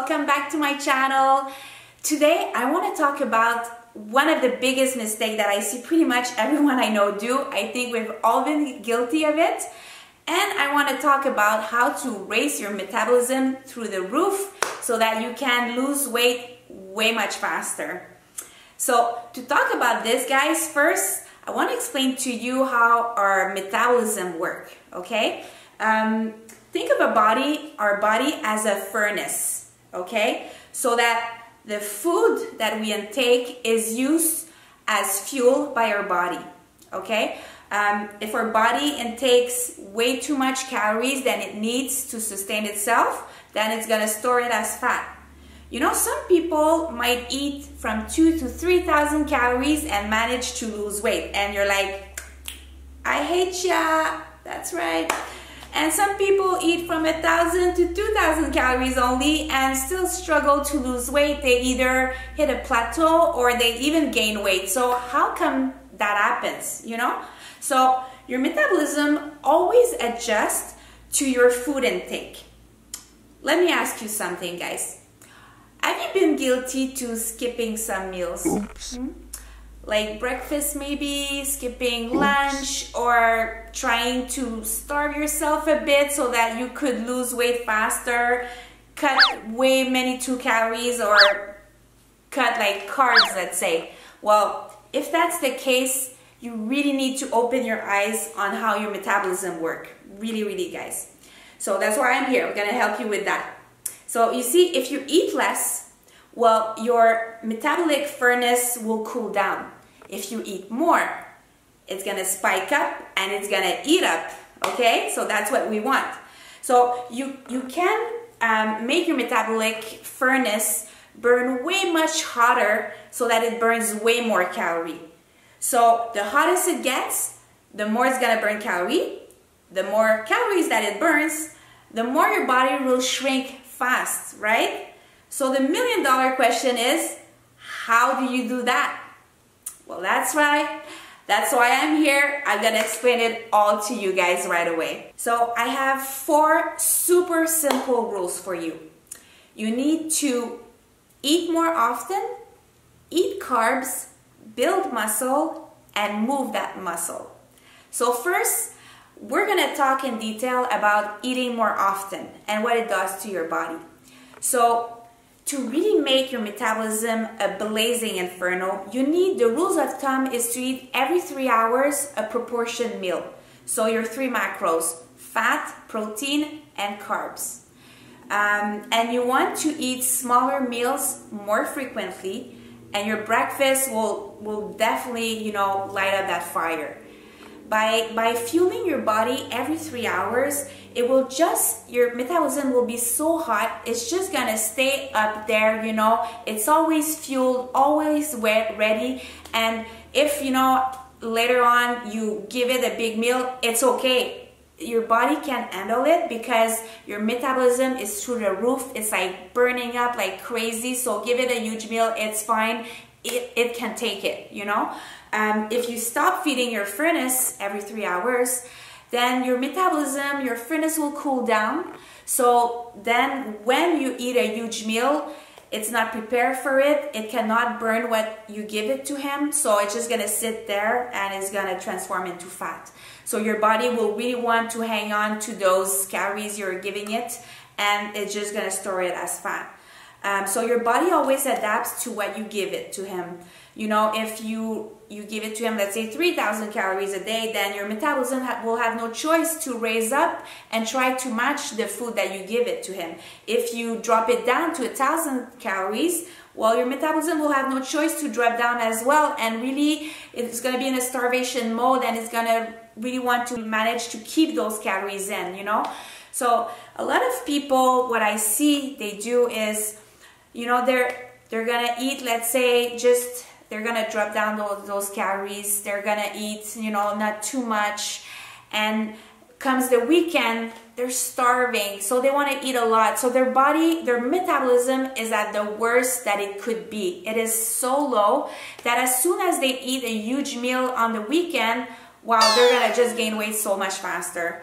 welcome back to my channel. Today I want to talk about one of the biggest mistakes that I see pretty much everyone I know do. I think we've all been guilty of it. And I want to talk about how to raise your metabolism through the roof so that you can lose weight way much faster. So to talk about this, guys, first I want to explain to you how our metabolism works, okay? Think of our body as a furnace, okay? So that the food that we intake is used as fuel by our body, okay? If our body intakes way too much calories than it needs to sustain itself, then it's gonna store it as fat. You know, some people might eat from 2,000 to 3,000 calories and manage to lose weight. And you're like, I hate ya, that's right. And some people eat from 1,000 to 2,000 calories only and still struggle to lose weight. They either hit a plateau or they even gain weight. So how come that happens, you know? So your metabolism always adjusts to your food intake. Let me ask you something, guys. Have you been guilty to skipping some meals? Oops. Like breakfast maybe, skipping lunch, or trying to starve yourself a bit so that you could lose weight faster, cut way many calories, or cut like carbs, let's say. Well, if that's the case, you really need to open your eyes on how your metabolism works. Really, guys. So that's why I'm here. I'm gonna help you with that. So you see, if you eat less, well, your metabolic furnace will cool down. If you eat more, it's gonna spike up and it's gonna eat up, okay? So that's what we want. So you can make your metabolic furnace burn way much hotter so that it burns way more calorie. So the hottest it gets, the more it's gonna burn calorie. The more calories that it burns, the more your body will shrink fast, right? So the million-dollar question is, how do you do that? Well, that's right. That's why I'm here. I'm gonna explain it all to you guys right away. So I have 4 super simple rules for you. You need to eat more often, eat carbs, build muscle, and move that muscle. So first, we're gonna talk in detail about eating more often and what it does to your body. So to really make your metabolism a blazing inferno, the rules of thumb is to eat every 3 hours a proportion meal. So your 3 macros, fat, protein, and carbs. And you want to eat smaller meals more frequently, and your breakfast will definitely, you know, light up that fire. By fueling your body every 3 hours, your metabolism will be so hot, it's just gonna stay up there, you know, it's always fueled, always ready. And if, you know, later on you give it a big meal, it's okay. Your body can handle it because your metabolism is through the roof. It's like burning up like crazy. So give it a huge meal, it's fine. It can take it, you know. If you stop feeding your furnace every 3 hours, then your metabolism, your furnace will cool down. So then when you eat a huge meal, it's not prepared for it. It cannot burn what you give it to him. So it's just gonna sit there and it's gonna transform into fat. So your body will really want to hang on to those calories you're giving it, and it's just gonna store it as fat. So your body always adapts to what you give it to him. You know, if you give it to him, let's say 3,000 calories a day, then your metabolism will have no choice to raise up and try to match the food that you give it to him. If you drop it down to 1,000 calories, well, your metabolism will have no choice to drop down as well, and really it's going to be in a starvation mode, and it's going to really want to manage to keep those calories in, you know. So a lot of people, what I see they do is, you know, they're gonna eat, let's say, they're gonna drop down those calories, they're gonna eat, you know, not too much, and comes the weekend, they're starving, so they want to eat a lot. So their metabolism is at the worst that it could be. It is so low that as soon as they eat a huge meal on the weekend, wow, they're gonna just gain weight so much faster.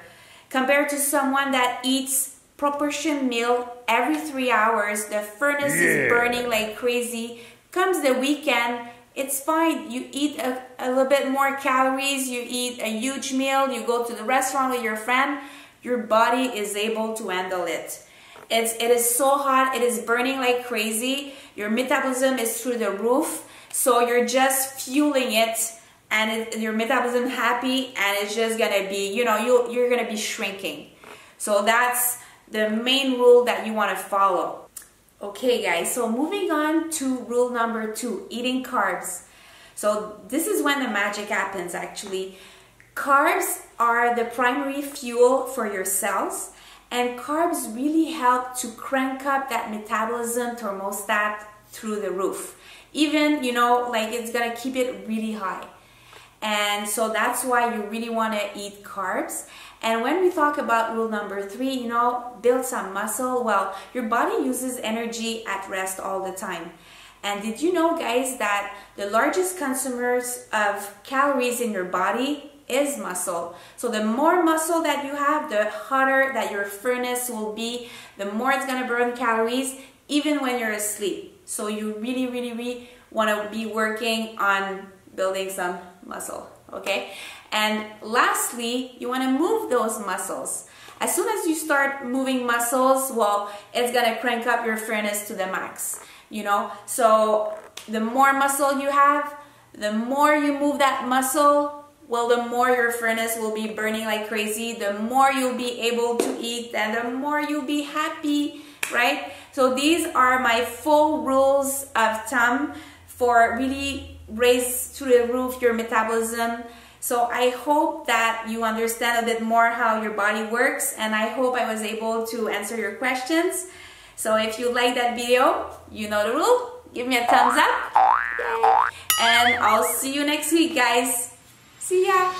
Compared to someone that eats proportion meal every 3 hours. The furnace is burning like crazy. Comes the weekend, it's fine. You eat a little bit more calories, you eat a huge meal, you go to the restaurant with your friend, your body is able to handle it. It is so hot, it is burning like crazy. Your metabolism is through the roof, so you're just fueling it, and your metabolism happy, and it's just gonna be, you know, you're gonna be shrinking. So that's the main rule that you want to follow. Okay guys, so moving on to rule number 2, eating carbs. So this is when the magic happens actually. Carbs are the primary fuel for your cells, and carbs really help to crank up that metabolism thermostat through the roof. Even, you know, like it's gonna keep it really high. And so that's why you really want to eat carbs. And when we talk about rule number 3, you know, build some muscle. Well, your body uses energy at rest all the time. And did you know, guys, that the largest consumers of calories in your body is muscle? So the more muscle that you have, the hotter that your furnace will be, the more it's going to burn calories, even when you're asleep. So you really want to be working on building some muscle, okay? And lastly, you want to move those muscles. As soon as you start moving muscles, well, it's gonna crank up your furnace to the max, you know? So the more muscle you have, the more you move that muscle, well, the more your furnace will be burning like crazy, the more you'll be able to eat, and the more you'll be happy, right? So these are my full rules of thumb for really raise through the roof your metabolism. So I hope that you understand a bit more how your body works, and I hope I was able to answer your questions. So if you like that video, you know the rule, give me a thumbs up. Yay. And I'll see you next week, guys. See ya.